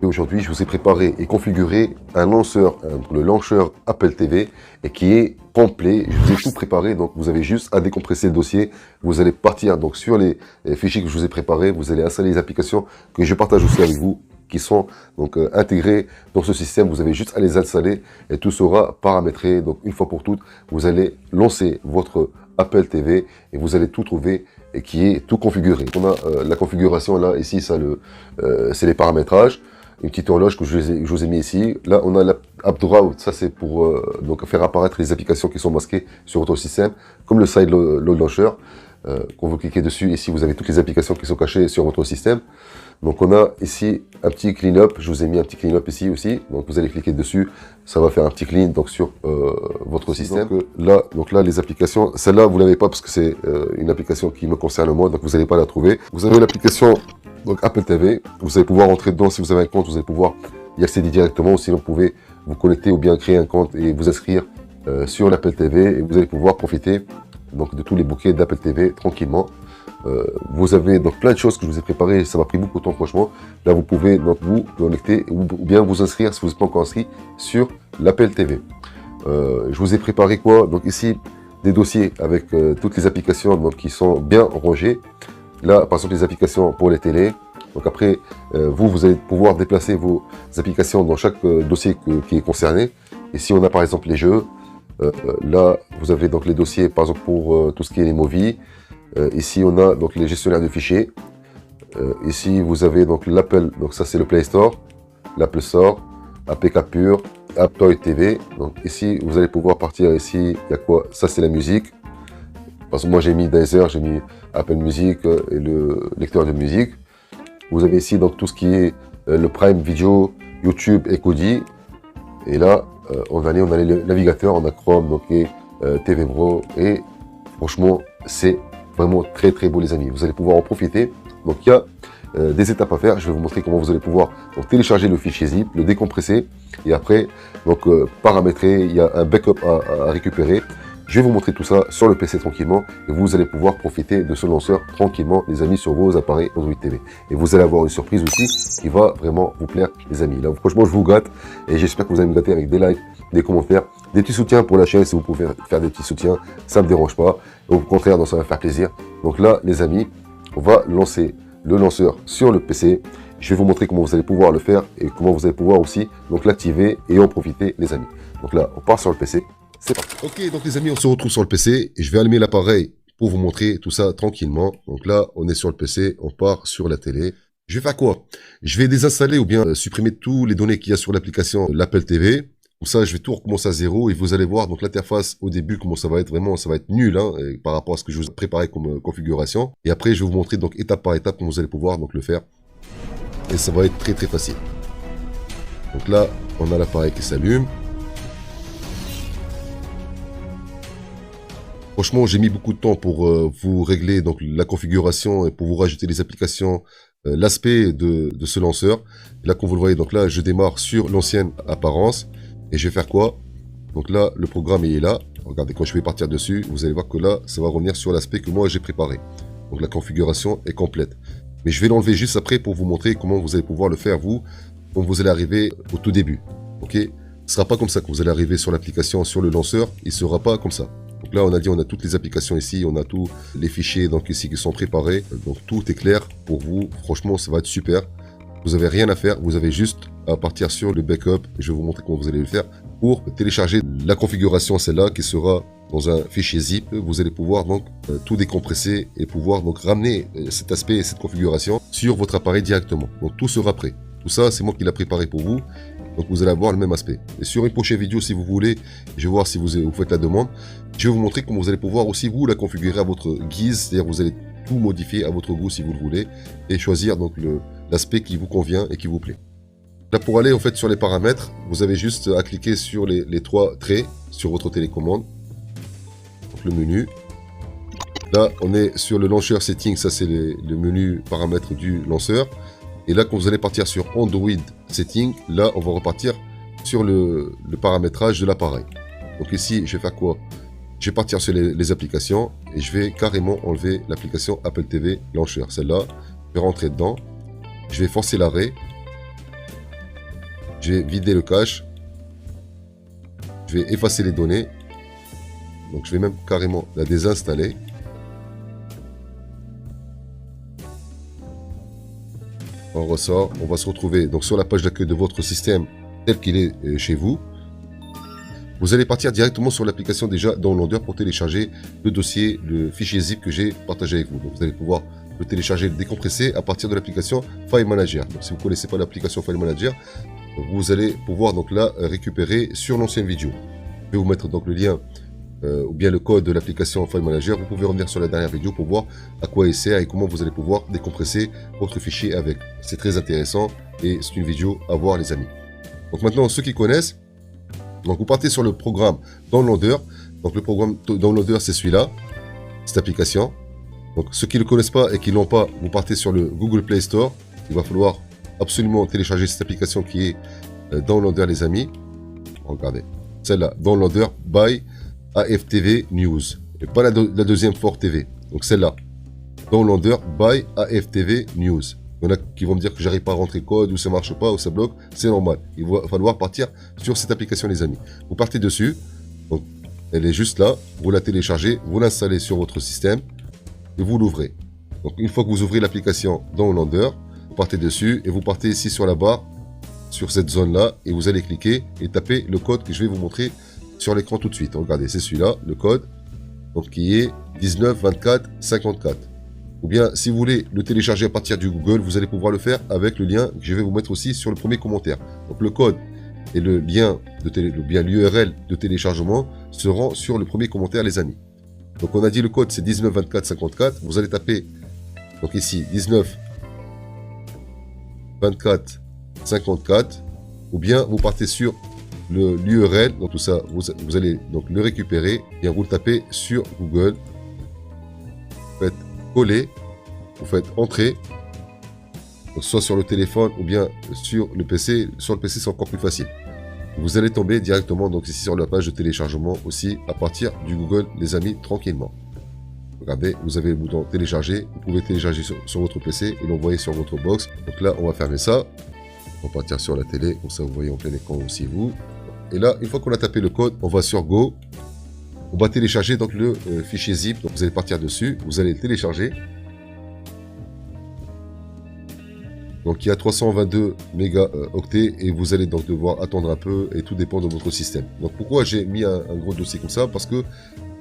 Et aujourd'hui, je vous ai préparé et configuré un lanceur, le lanceur Apple TV, et qui est complet. Je vous ai tout préparé, donc vous avez juste à décompresser le dossier. Vous allez partir donc sur les fichiers que je vous ai préparés. Vous allez installer les applications que je partage aussi avec vous, qui sont donc intégrées dans ce système. Vous avez juste à les installer et tout sera paramétré. Donc une fois pour toutes, vous allez lancer votre Apple TV et vous allez tout trouver et qui est tout configuré. On a la configuration là, ici, ça c'est les paramétrages. Une petite horloge que je vous ai mis ici. Là, on a l'app Draw, ça c'est pour donc faire apparaître les applications qui sont masquées sur votre système, comme le Side Load Launcher. Quand vous cliquez dessus, ici vous avez toutes les applications qui sont cachées sur votre système. Donc on a ici un petit clean-up, je vous ai mis un petit clean-up ici aussi. Donc vous allez cliquer dessus, ça va faire un petit clean donc sur votre système. Donc là les applications, celle-là vous l'avez pas parce que c'est une application qui me concerne moi, donc vous n'allez pas la trouver. Vous avez l'application donc Apple TV, vous allez pouvoir entrer dedans si vous avez un compte, vous allez pouvoir y accéder directement, ou sinon vous pouvez vous connecter ou bien créer un compte et vous inscrire sur l'Apple TV et vous allez pouvoir profiter donc de tous les bouquets d'Apple TV tranquillement. Vous avez donc plein de choses que je vous ai préparées, ça m'a pris beaucoup de temps franchement. Là vous pouvez donc vous connecter ou bien vous inscrire si vous n'êtes pas encore inscrit sur l'Apple TV. Je vous ai préparé quoi? Donc ici des dossiers avec toutes les applications donc, qui sont bien rangées. Là, par exemple, les applications pour les télés. Donc après, vous allez pouvoir déplacer vos applications dans chaque dossier qui est concerné. Ici, on a par exemple les jeux. Là, vous avez donc les dossiers, par exemple, pour tout ce qui est les movies. Ici, on a donc les gestionnaires de fichiers. Ici, vous avez donc l'Apple, donc ça c'est le Play Store, l'Apple Store, APK Pure, AppToy TV. Donc ici, vous allez pouvoir partir ici, il y a quoi? Ça c'est la musique. Parce que moi j'ai mis Deezer, j'ai mis Apple Music et le lecteur de musique. Vous avez ici donc tout ce qui est le Prime Video, YouTube et Kodi. Et là, on a le navigateur, on a Chrome, donc et TV Pro. Et franchement, c'est vraiment très très beau les amis. Vous allez pouvoir en profiter. Donc il y a des étapes à faire. Je vais vous montrer comment vous allez pouvoir donc, télécharger le fichier zip, le décompresser et après donc paramétrer. Il y a un backup à récupérer. Je vais vous montrer tout ça sur le PC tranquillement et vous allez pouvoir profiter de ce lanceur tranquillement les amis sur vos appareils Android TV. Et vous allez avoir une surprise aussi qui va vraiment vous plaire les amis. Là franchement je vous gâte et j'espère que vous allez me gâter avec des likes, des commentaires, des petits soutiens pour la chaîne si vous pouvez faire des petits soutiens, ça ne me dérange pas. Au contraire, ça va faire plaisir. Donc là les amis, on va lancer le lanceur sur le PC. Je vais vous montrer comment vous allez pouvoir le faire et comment vous allez pouvoir aussi donc l'activer et en profiter les amis. Donc là on part sur le PC. C'est parti. Ok, donc les amis, on se retrouve sur le PC et je vais allumer l'appareil pour vous montrer tout ça tranquillement. Donc là, on est sur le PC, on part sur la télé. Je vais faire quoi? Je vais désinstaller ou bien supprimer tous les données qu'il y a sur l'application l'Apple TV. Comme ça, je vais tout recommencer à zéro et vous allez voir donc l'interface au début comment ça va être vraiment, ça va être nul hein, par rapport à ce que je vous ai préparé comme configuration. Et après, je vais vous montrer donc étape par étape comment vous allez pouvoir donc le faire. Et ça va être très très facile. Donc là, on a l'appareil qui s'allume. Franchement, j'ai mis beaucoup de temps pour vous régler donc la configuration et pour vous rajouter les applications, l'aspect de ce lanceur. Là, comme vous le voyez, donc là, je démarre sur l'ancienne apparence et je vais faire quoi? Donc là, le programme il est là. Regardez, quand je vais partir dessus, vous allez voir que là, ça va revenir sur l'aspect que moi j'ai préparé. Donc la configuration est complète. Mais je vais l'enlever juste après pour vous montrer comment vous allez pouvoir le faire vous, quand vous allez arriver au tout début. Ok? Ce ne sera pas comme ça que vous allez arriver sur l'application, sur le lanceur. Il ne sera pas comme ça. Donc là, on a dit, on a toutes les applications ici, on a tous les fichiers donc ici qui sont préparés. Donc tout est clair pour vous. Franchement, ça va être super. Vous n'avez rien à faire. Vous avez juste à partir sur le backup. Je vais vous montrer comment vous allez le faire pour télécharger la configuration, celle-là, qui sera dans un fichier zip. Vous allez pouvoir donc tout décompresser et pouvoir donc ramener cet aspect et cette configuration sur votre appareil directement. Donc tout sera prêt. Tout ça, c'est moi qui l'ai préparé pour vous. Donc vous allez avoir le même aspect. Et sur une prochaine vidéo, si vous voulez, je vais voir si vous faites la demande. Je vais vous montrer comment vous allez pouvoir aussi vous la configurer à votre guise. C'est-à-dire vous allez tout modifier à votre goût si vous le voulez. Et choisir donc l'aspect qui vous convient et qui vous plaît. Là pour aller en fait sur les paramètres, vous avez juste à cliquer sur les trois traits sur votre télécommande. Donc le menu. Là on est sur le launcher setting, ça c'est le menu paramètres du lanceur. Et là, quand vous allez partir sur Android Setting, là, on va repartir sur le paramétrage de l'appareil. Donc ici, je vais faire quoi? Je vais partir sur les applications et je vais carrément enlever l'application Apple TV Launcher. Celle-là, je vais rentrer dedans. Je vais forcer l'arrêt. Je vais vider le cache. Je vais effacer les données. Donc je vais même carrément la désinstaller. On ressort. On va se retrouver donc sur la page d'accueil de votre système tel qu'il est chez vous. Vous allez partir directement sur l'application déjà Downloader pour télécharger le dossier, le fichier zip que j'ai partagé avec vous. Donc vous allez pouvoir le télécharger, le décompresser à partir de l'application File Manager. Donc si vous ne connaissez pas l'application File Manager, vous allez pouvoir donc la récupérer sur l'ancienne vidéo. Je vais vous mettre donc le lien ou bien le code de l'application File Manager. Vous pouvez revenir sur la dernière vidéo pour voir à quoi il sert et comment vous allez pouvoir décompresser votre fichier avec. C'est très intéressant et c'est une vidéo à voir les amis. Donc maintenant ceux qui connaissent, donc vous partez sur le programme Downloader. Donc le programme Downloader c'est celui-là, cette application. Donc ceux qui ne le connaissent pas et qui ne l'ont pas, vous partez sur le Google Play Store. Il va falloir absolument télécharger cette application qui est Downloader les amis. Regardez, celle-là, Downloader by AFTV News. Et pas la deuxième Fort TV. Donc celle-là, Downloader by AFTV News. Il y en a qui vont me dire que j'arrive pas à rentrer le code, ou ça marche pas, ou ça bloque. C'est normal. Il va falloir partir sur cette application les amis. Vous partez dessus. Donc elle est juste là. Vous la téléchargez, vous l'installez sur votre système. Et vous l'ouvrez. Donc une fois que vous ouvrez l'application Downloader, vous partez dessus et vous partez ici sur la barre, sur cette zone là, et vous allez cliquer et taper le code que je vais vous montrer sur l'écran tout de suite. Regardez, c'est celui-là, le code, donc qui est 19 24 54. Ou bien si vous voulez le télécharger à partir du Google, vous allez pouvoir le faire avec le lien que je vais vous mettre aussi sur le premier commentaire. Donc le code et le lien l'URL de téléchargement seront sur le premier commentaire les amis. Donc on a dit le code c'est 19 24 54. Vous allez taper donc ici 19 24 54. Ou bien vous partez sur l'URL. Donc tout ça vous allez donc le récupérer. Et vous le tapez sur Google. Vous faites coller. Vous faites entrer. Donc, soit sur le téléphone ou bien sur le PC. Sur le PC c'est encore plus facile. Vous allez tomber directement donc ici sur la page de téléchargement aussi à partir du Google les amis tranquillement. Regardez, vous avez le bouton télécharger, vous pouvez télécharger sur votre PC et l'envoyer sur votre box. Donc là on va fermer ça, on va partir sur la télé, comme ça vous voyez en plein écran aussi vous. Et là une fois qu'on a tapé le code, on va sur Go, on va télécharger donc le fichier zip, donc vous allez partir dessus, vous allez le télécharger. Donc il y a 322 mégaoctets et vous allez donc devoir attendre un peu et tout dépend de votre système. Donc pourquoi j'ai mis un gros dossier comme ça? Parce que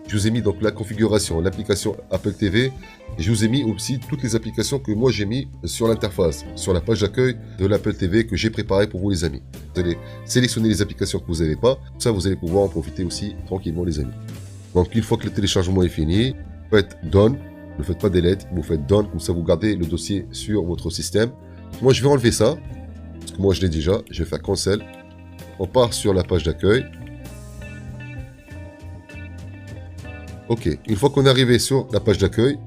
je vous ai mis donc la configuration, l'application Apple TV et je vous ai mis aussi toutes les applications que moi j'ai mis sur l'interface, sur la page d'accueil de l'Apple TV que j'ai préparé pour vous les amis. Vous allez sélectionner les applications que vous n'avez pas, ça vous allez pouvoir en profiter aussi tranquillement les amis. Donc une fois que le téléchargement est fini, vous faites Done, ne faites pas Delete, vous faites Done, comme ça vous gardez le dossier sur votre système. Moi je vais enlever ça, parce que moi je l'ai déjà, je vais faire Cancel. On part sur la page d'accueil. Ok, une fois qu'on est arrivé sur la page d'accueil,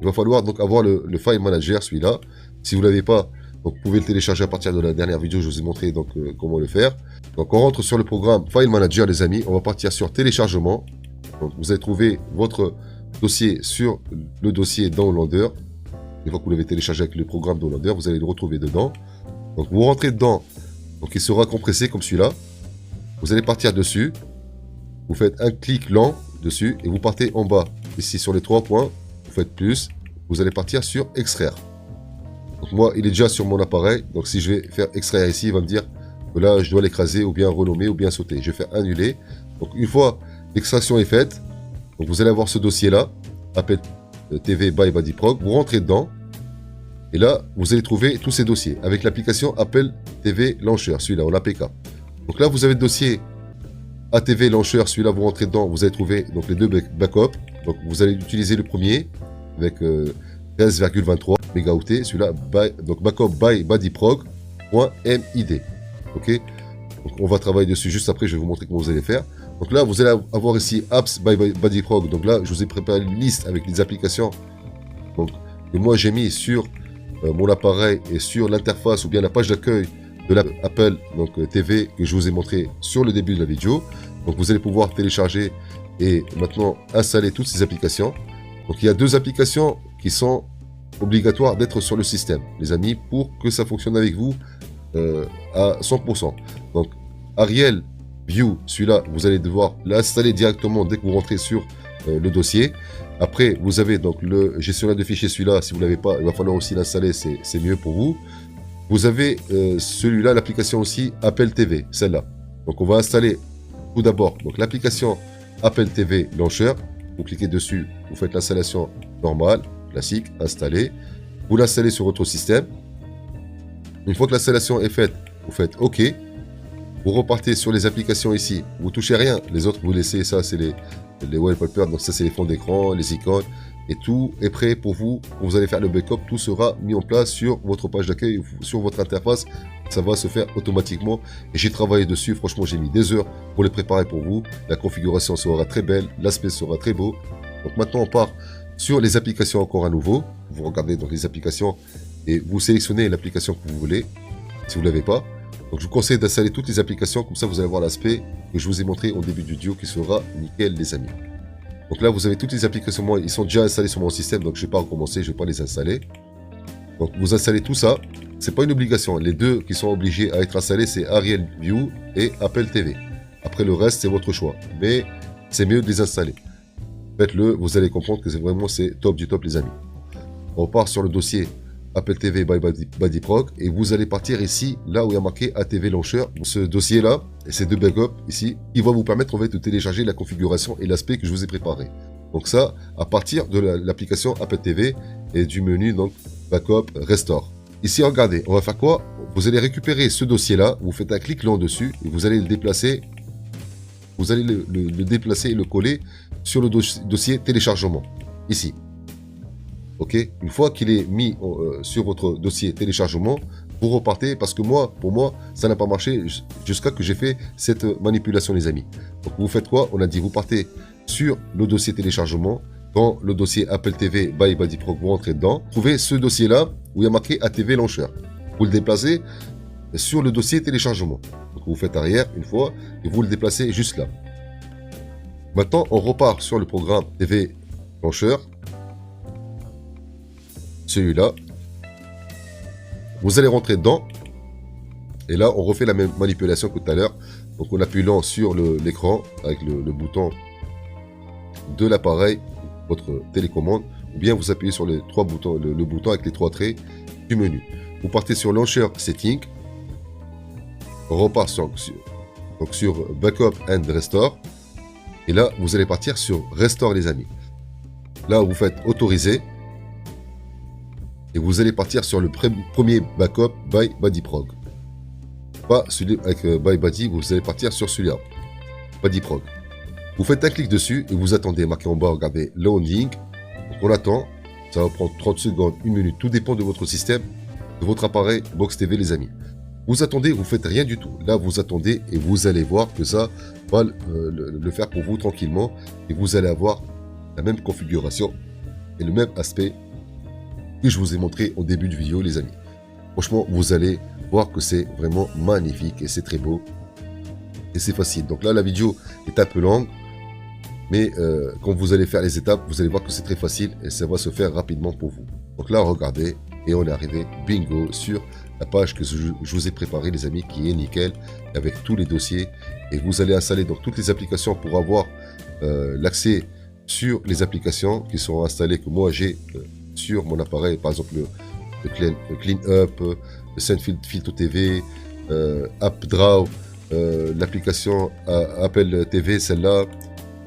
il va falloir donc avoir le File Manager, celui-là. Si vous ne l'avez pas, donc vous pouvez le télécharger à partir de la dernière vidéo, je vous ai montré donc comment le faire. Donc on rentre sur le programme File Manager les amis, on va partir sur téléchargement. Donc vous allez trouver votre dossier sur le dossier Downloader. Une fois que vous l'avez téléchargé avec le programme Downloader, vous allez le retrouver dedans. Donc vous rentrez dedans, donc il sera compressé comme celui-là. Vous allez partir dessus. Vous faites un clic lent dessus et vous partez en bas. Ici sur les 3 points, vous faites plus. Vous allez partir sur extraire. Donc moi, il est déjà sur mon appareil. Donc si je vais faire extraire ici, il va me dire que là, je dois l'écraser ou bien renommer ou bien sauter. Je vais faire annuler. Donc une fois l'extraction est faite, donc vous allez avoir ce dossier-là, Apple TV by BuddyProg. Vous rentrez dedans. Et là, vous allez trouver tous ces dossiers avec l'application Apple TV Launcher, celui-là, en APK. Donc là, vous avez le dossier ATV Launcher, celui-là, vous rentrez dedans, vous allez trouver donc les deux backups. Donc vous allez utiliser le premier avec 13,23 mégaoctets, celui-là, donc backup by BuddyProg.mid. Ok, donc on va travailler dessus juste après, je vais vous montrer comment vous allez faire. Donc là, vous allez avoir ici Apps by BuddyProg. Donc là, je vous ai préparé une liste avec les applications donc, que moi j'ai mis sur mon appareil et sur l'interface ou bien la page d'accueil de l'Apple TV que je vous ai montré sur le début de la vidéo. Donc vous allez pouvoir télécharger et maintenant installer toutes ces applications. Donc il y a deux applications qui sont obligatoires d'être sur le système, les amis, pour que ça fonctionne avec vous à 100%. Donc, Ariel View, celui-là, vous allez devoir l'installer directement dès que vous rentrez sur le dossier. Après, vous avez donc le gestionnaire de fichiers, celui-là, si vous ne l'avez pas, il va falloir aussi l'installer, c'est mieux pour vous. Vous avez celui-là, l'application aussi Apple TV, celle-là. Donc, on va installer tout d'abord l'application Apple TV Launcher. Vous cliquez dessus, vous faites l'installation normale, classique, installée. Vous l'installez sur votre système. Une fois que l'installation est faite, vous faites OK. Vous repartez sur les applications ici. Vous touchez rien. Les autres, vous laissez ça, c'est les wallpapers. Donc ça, c'est les fonds d'écran, les icônes. Et tout est prêt pour vous. Quand vous allez faire le backup, tout sera mis en place sur votre page d'accueil, sur votre interface. Ça va se faire automatiquement. Et j'ai travaillé dessus. Franchement, j'ai mis des heures pour les préparer pour vous. La configuration sera très belle. L'aspect sera très beau. Donc maintenant, on part sur les applications encore à nouveau. Vous regardez donc les applications et vous sélectionnez l'application que vous voulez. Si vous ne l'avez pas. Donc je vous conseille d'installer toutes les applications. Comme ça, vous allez voir l'aspect que je vous ai montré au début du vidéo qui sera nickel, les amis. Donc là, vous avez toutes les applications. Moi, ils sont déjà installés sur mon système. Donc je ne vais pas recommencer. Je ne vais pas les installer. Donc vous installez tout ça. C'est pas une obligation. Les deux qui sont obligés à être installés, c'est Ariel View et Apple TV. Après le reste, c'est votre choix. Mais c'est mieux de les installer. Faites-le, vous allez comprendre que c'est top du top, les amis. On part sur le dossier Apple TV by BuddyProg et vous allez partir ici, là où il y a marqué ATV Launcher. Ce dossier-là, et ces deux backups ici, il va vous permettre en fait de télécharger la configuration et l'aspect que je vous ai préparé. Donc ça, à partir de l'application Apple TV et du menu donc Backup Restore. Ici, regardez, on va faire quoi? Vous allez récupérer ce dossier-là, vous faites un clic lent dessus et vous allez le déplacer. Vous allez le déplacer et le coller sur le dossier téléchargement, ici. Ok, une fois qu'il est mis sur votre dossier téléchargement, vous repartez parce que pour moi, ça n'a pas marché jusqu'à que j'ai fait cette manipulation, les amis. Donc vous faites quoi? On a dit vous partez sur le dossier téléchargement. Dans le dossier Apple TV by BuddyProg, vous rentrez dedans. Vous trouvez ce dossier-là où il y a marqué ATV Launcher. Vous le déplacez sur le dossier téléchargement. Donc vous faites arrière une fois et vous le déplacez juste là. Maintenant, on repart sur le programme TV Launcher. Celui-là. Vous allez rentrer dedans. Et là, on refait la même manipulation que tout à l'heure. Donc en appuyant sur l'écran avec le bouton de l'appareil, votre télécommande, ou bien vous appuyez sur les trois boutons, le bouton avec les trois traits du menu. Vous partez sur Launcher Setting. On repart sur Backup and Restore. Et là, vous allez partir sur Restore, les amis. Là, vous faites Autoriser. Et vous allez partir sur le premier Backup by BuddyProg. Pas celui avec by Buddy, vous allez partir sur celui-là. BuddyProg. Vous faites un clic dessus et vous attendez. Marqué en bas, regardez, Loading. Donc on attend. Ça va prendre 30 secondes, 1 minute. Tout dépend de votre système, de votre appareil Box TV, les amis. Vous attendez, vous faites rien du tout. Là, vous attendez et vous allez voir que ça va le faire pour vous tranquillement. Et vous allez avoir la même configuration et le même aspect que je vous ai montré au début de vidéo, les amis. Franchement, vous allez voir que c'est vraiment magnifique et c'est très beau. Et c'est facile. Donc là, la vidéo est un peu longue. Mais quand vous allez faire les étapes, vous allez voir que c'est très facile et ça va se faire rapidement pour vous. Donc là, regardez, et on est arrivé, bingo, sur la page que je vous ai préparée, les amis, qui est nickel, avec tous les dossiers. Et vous allez installer donc toutes les applications pour avoir l'accès sur les applications qui seront installées, que moi j'ai sur mon appareil, par exemple le Clean Up, le Seinfeld Filto TV, AppDraw, l'application Apple TV, celle-là.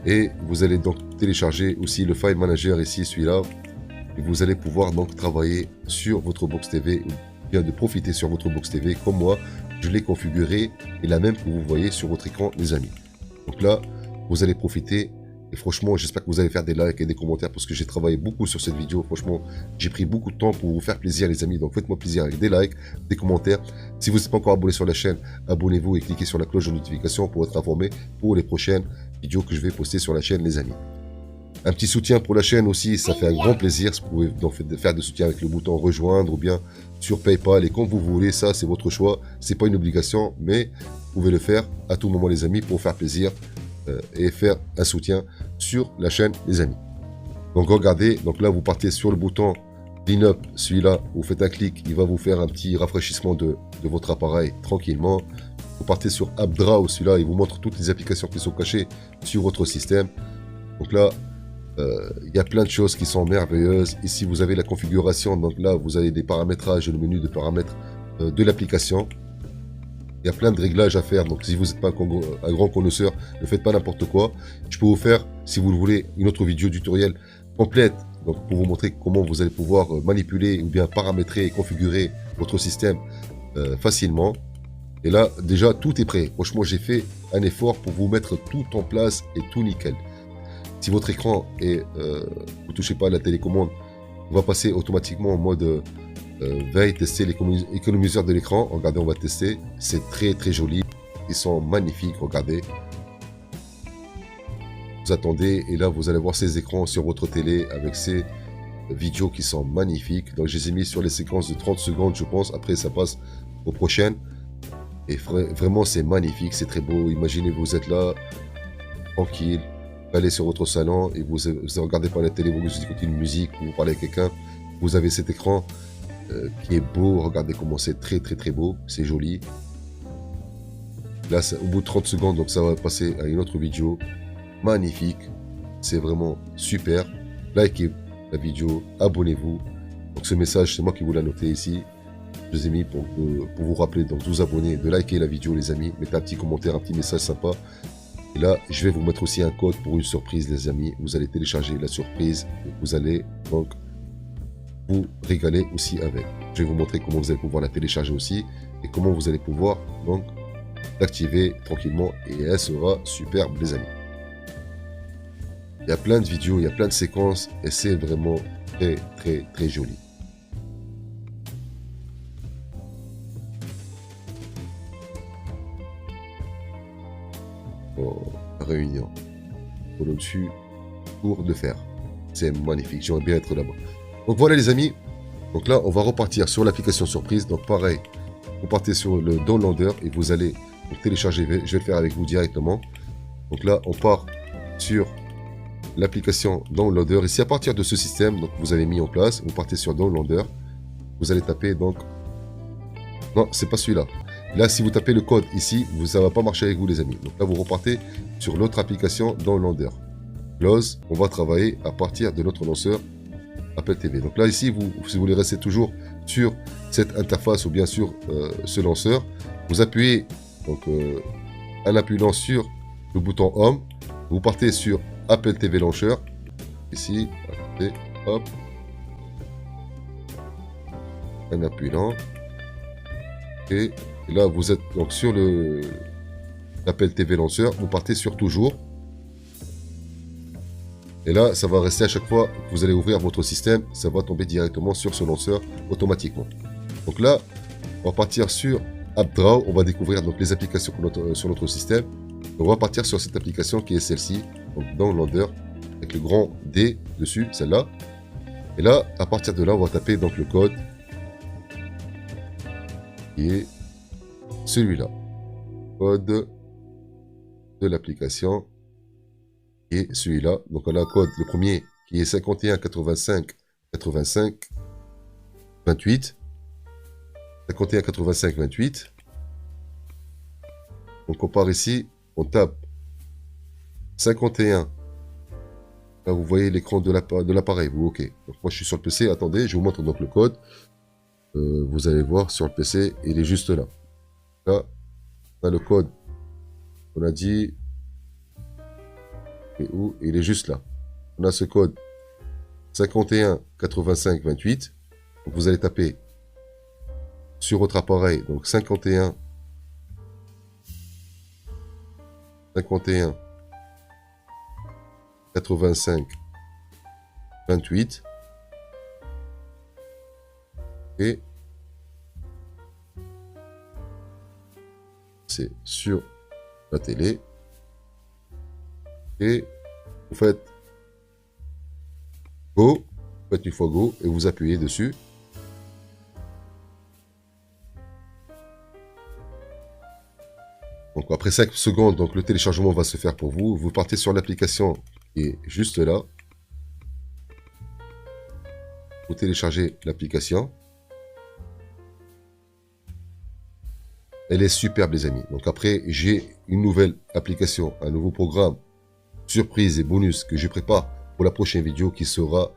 Et vous allez donc télécharger aussi le File Manager ici, celui-là. Et vous allez pouvoir donc travailler sur votre Box TV, ou bien de profiter sur votre Box TV comme moi. Je l'ai configuré et la même que vous voyez sur votre écran, les amis. Donc là, vous allez profiter. Et franchement, j'espère que vous allez faire des likes et des commentaires parce que j'ai travaillé beaucoup sur cette vidéo. Franchement, j'ai pris beaucoup de temps pour vous faire plaisir, les amis. Donc faites-moi plaisir avec des likes, des commentaires. Si vous n'êtes pas encore abonné sur la chaîne, abonnez-vous et cliquez sur la cloche de notification pour être informé pour les prochaines vidéos que je vais poster sur la chaîne, les amis. Un petit soutien pour la chaîne aussi, ça fait un grand plaisir. Vous pouvez donc faire de soutien avec le bouton rejoindre ou bien sur PayPal. Et quand vous voulez, ça c'est votre choix. C'est pas une obligation, mais vous pouvez le faire à tout moment, les amis, pour faire plaisir et faire un soutien sur la chaîne, les amis. Donc regardez, donc là vous partez sur le bouton Clean Up, celui-là, vous faites un clic, il va vous faire un petit rafraîchissement de de votre appareil tranquillement. Vous partez sur AppDraw, celui-là, il vous montre toutes les applications qui sont cachées sur votre système. Donc là, il y a plein de choses qui sont merveilleuses. Ici, vous avez la configuration. Donc là, vous avez des paramétrages, le menu de paramètres de l'application. Il y a plein de réglages à faire. Donc si vous n'êtes pas un grand connaisseur, ne faites pas n'importe quoi. Je peux vous faire, si vous le voulez, une autre vidéo tutoriel complète. Donc pour vous montrer comment vous allez pouvoir manipuler ou bien paramétrer et configurer votre système facilement. Et là, déjà, tout est prêt. Franchement, j'ai fait un effort pour vous mettre tout en place et tout nickel. Si votre écran est, vous ne touchez pas à la télécommande, on va passer automatiquement en mode veille, tester l'économiseur de l'écran. Regardez, on va tester. C'est très très joli. Ils sont magnifiques, regardez. Vous attendez et là, vous allez voir ces écrans sur votre télé avec ces vidéos qui sont magnifiques. Donc, je les ai mis sur les séquences de 30 secondes, je pense. Après, ça passe aux prochaines. Et vraiment, c'est magnifique, c'est très beau. Imaginez, vous êtes là, tranquille, allez sur votre salon et vous regardez par la télé, vous écoutez une musique, vous parlez à quelqu'un. Vous avez cet écran qui est beau. Regardez comment c'est très très très beau, c'est joli. Là, au bout de 30 secondes, donc ça va passer à une autre vidéo. Magnifique, c'est vraiment super. Likez la vidéo, abonnez-vous. Donc ce message, c'est moi qui vous l'ai noté ici. Je vous ai mis pour vous rappeler donc de vous abonner, de liker la vidéo les amis, mettez un petit commentaire, un petit message sympa. Et là, je vais vous mettre aussi un code pour une surprise les amis. Vous allez télécharger la surprise et vous allez donc vous régaler aussi avec. Je vais vous montrer comment vous allez pouvoir la télécharger aussi et comment vous allez pouvoir donc l'activer tranquillement et elle sera superbe les amis. Il y a plein de vidéos, il y a plein de séquences et c'est vraiment très très très joli. Réunion pour le dessus tour de fer, c'est magnifique, j'aimerais bien être là-bas. Donc voilà les amis, donc là on va repartir sur l'application surprise. Donc pareil, vous partez sur le downloader et vous allez télécharger, je vais le faire avec vous directement. Donc là on part sur l'application downloader ici à partir de ce système donc vous avez mis en place. Vous partez sur downloader, vous allez taper donc non c'est pas celui-là. Là, si vous tapez le code ici, ça ne va pas marcher avec vous, les amis. Donc là, vous repartez sur l'autre application Downloader. Close, on va travailler à partir de notre lanceur Apple TV. Donc là, ici, si vous voulez rester toujours sur cette interface ou bien sûr ce lanceur, vous appuyez donc, en appuyant sur le bouton Home. Vous partez sur Apple TV Launcher. Ici, et hop. En appuyant. Et là, vous êtes donc sur l'Apple TV lanceur. Vous partez sur toujours. Et là, ça va rester à chaque fois que vous allez ouvrir votre système. Ça va tomber directement sur ce lanceur automatiquement. Donc là, on va partir sur AppDraw. On va découvrir donc les applications sur notre système. On va partir sur cette application qui est celle-ci. Donc Downloader avec le grand D dessus, celle-là. Et là, à partir de là, on va taper donc le code qui est celui-là, code de l'application et celui-là. Donc on a un code, le premier qui est 51 85 85 28 51 85 28. Donc on part ici, on tape 51. Là vous voyez l'écran de l'appareil, vous ok. Donc moi je suis sur le PC, attendez, je vous montre donc le code. Vous allez voir sur le PC, il est juste là. Là, on a le code. On a dit. Et où? Il est juste là. On a ce code 51 85 28. Donc vous allez taper sur votre appareil. Donc 51 51 85 28. Et c'est sur la télé et vous faites go, vous faites une fois go et vous appuyez dessus. Donc après 5 secondes, donc le téléchargement va se faire pour vous. Vous partez sur l'application qui est juste là. Vous téléchargez l'application. elle est superbe les amis. Donc après, j'ai une nouvelle application, un nouveau programme, surprise et bonus que je prépare pour la prochaine vidéo qui sera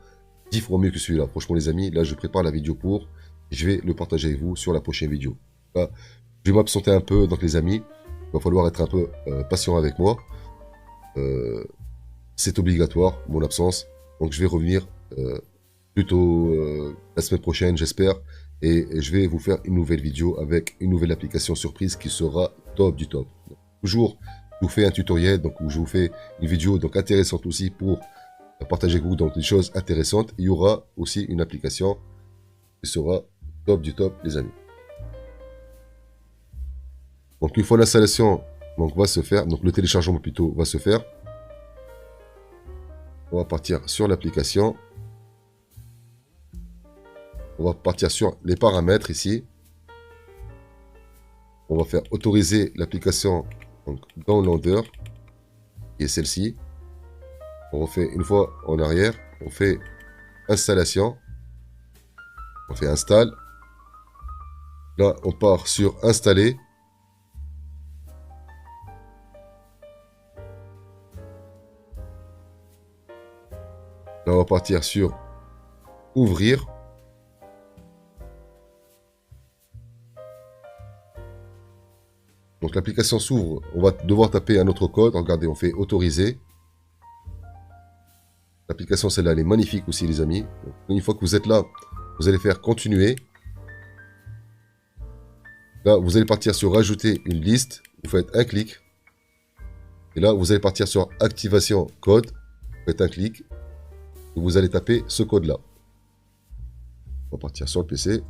10 fois mieux que celui-là. Franchement les amis, là je prépare la vidéo pour, je vais le partager avec vous sur la prochaine vidéo. Là, je vais m'absenter un peu, donc les amis, il va falloir être un peu patient avec moi. C'est obligatoire, mon absence. Donc je vais revenir plutôt la semaine prochaine, j'espère. Et je vais vous faire une nouvelle vidéo avec une nouvelle application surprise qui sera top du top. Donc, toujours, je vous fais un tutoriel, donc où je vous fais une vidéo donc intéressante aussi pour partager avec vous donc des choses intéressantes. Il y aura aussi une application qui sera top du top, les amis. Donc une fois l'installation donc va se faire, donc le téléchargement plutôt va se faire. On va partir sur l'application. On va partir sur les paramètres ici. On va faire autoriser l'application Downloader, qui est celle-ci. On refait une fois en arrière. On fait installation. On fait install. Là, on part sur installer. Là, on va partir sur ouvrir. Donc l'application s'ouvre, on va devoir taper un autre code. Regardez, on fait autoriser. L'application, celle-là, elle est magnifique aussi, les amis. Donc, une fois que vous êtes là, vous allez faire continuer. Là, vous allez partir sur rajouter une liste. Vous faites un clic. Et là, vous allez partir sur activation code. Vous faites un clic. Et vous allez taper ce code-là. On va partir sur le PC.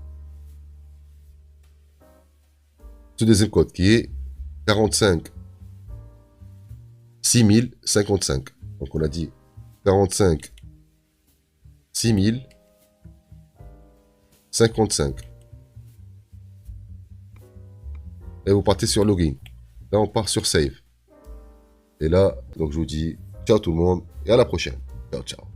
Ce deuxième code qui est 45 6055. Donc on a dit 45 6055. Et vous partez sur login. Là on part sur save. Et là, donc je vous dis ciao tout le monde et à la prochaine. Ciao, ciao.